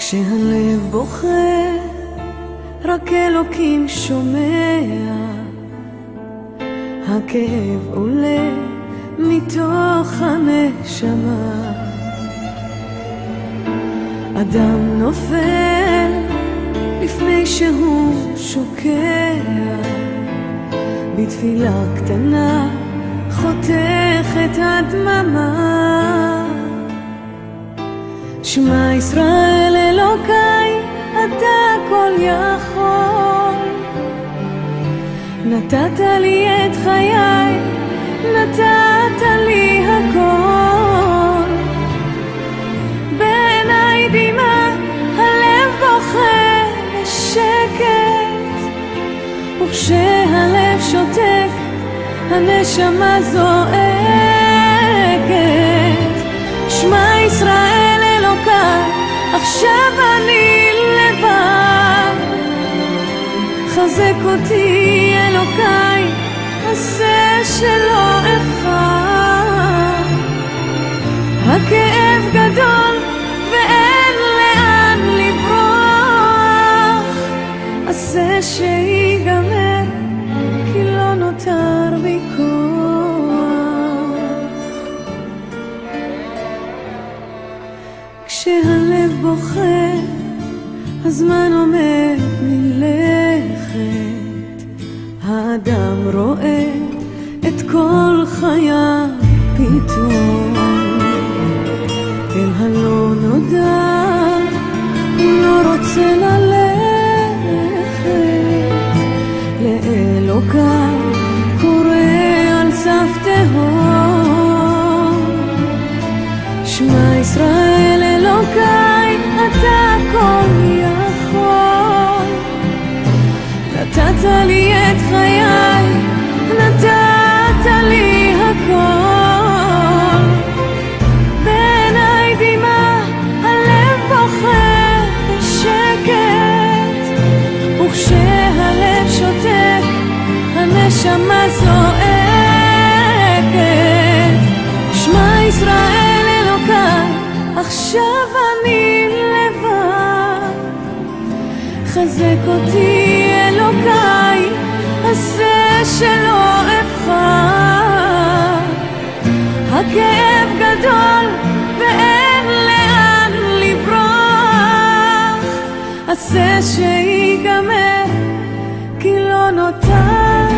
כשהלב בוכה, רק אלוקים שומע. הכאב עולה מתוך הנשמה. אדם נופל לפני שהוא שוקע, בתפילה קטנה חותכת הדממה. שמע ישראל אלוקיי, אתה כל יכול. נתת לי את חיי, נתת לי הכל. בעיניי דמעה, הלב בוכה בשקט, וכשהלב שותק, הנשמה זועקת. שמע ישראל אלוקיי, עכשיו אני לבד. חזק אותי אלוקיי, עשה שלא אבחר. הכאב גדול ואין לאן לברוח. עשה שיגמר, כי לא נותר בי כוח. כשהלב בוכה, הזמן עומד מלכת. האדם רואה את כל חייו פתאום. אל הלא נודע הוא לא רוצה ללכת. לאלוקיו קורא על סף תהום. שמע ישראל אלוקיי, אתה כל יכול. נתת לי את חיי, נתת לי הכל. בעיניי דמעה, הלב בוכה בשקט, וכשהלב שותק, הנשמה זועקת. שמע ישראל אלוקיי, עכשיו אני לבד. חזק אותי אלוקיי, עשה שלא אבחר. הכאב גדול ואין לאן לברוח. עשה שיגמר, כי לא נותר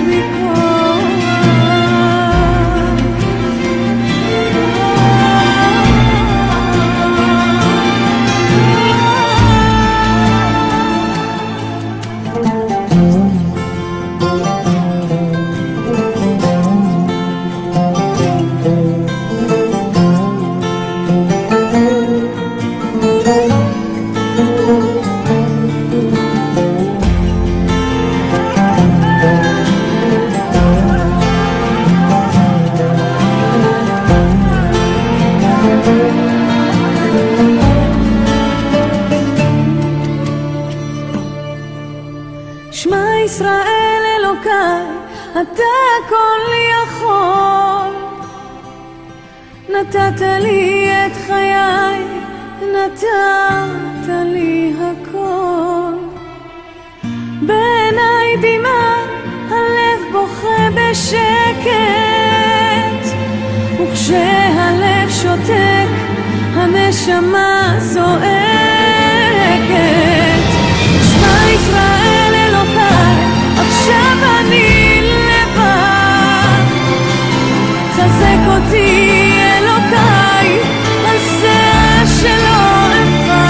בי כוח. שמע ישראל אלוקיי, אתה כל יכול. נתת לי את חיי, נתת לי הכל. בעיניי דמעה, הלב בוכה בשקט, וכשהלב שותק, הנשמה זועקת. שמע ישראל אלוקיי, עכשיו אני לבד. חזק אותי אלוקיי, עשה שלא אבחר.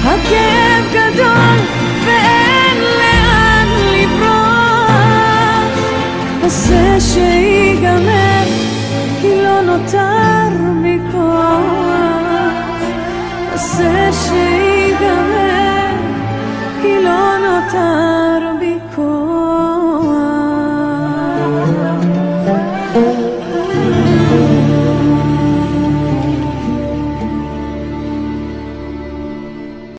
הכאב גדול ואין לאן לברוח. עשה שיגמר, כי לא נותר בי כוח. עשה שיגמר,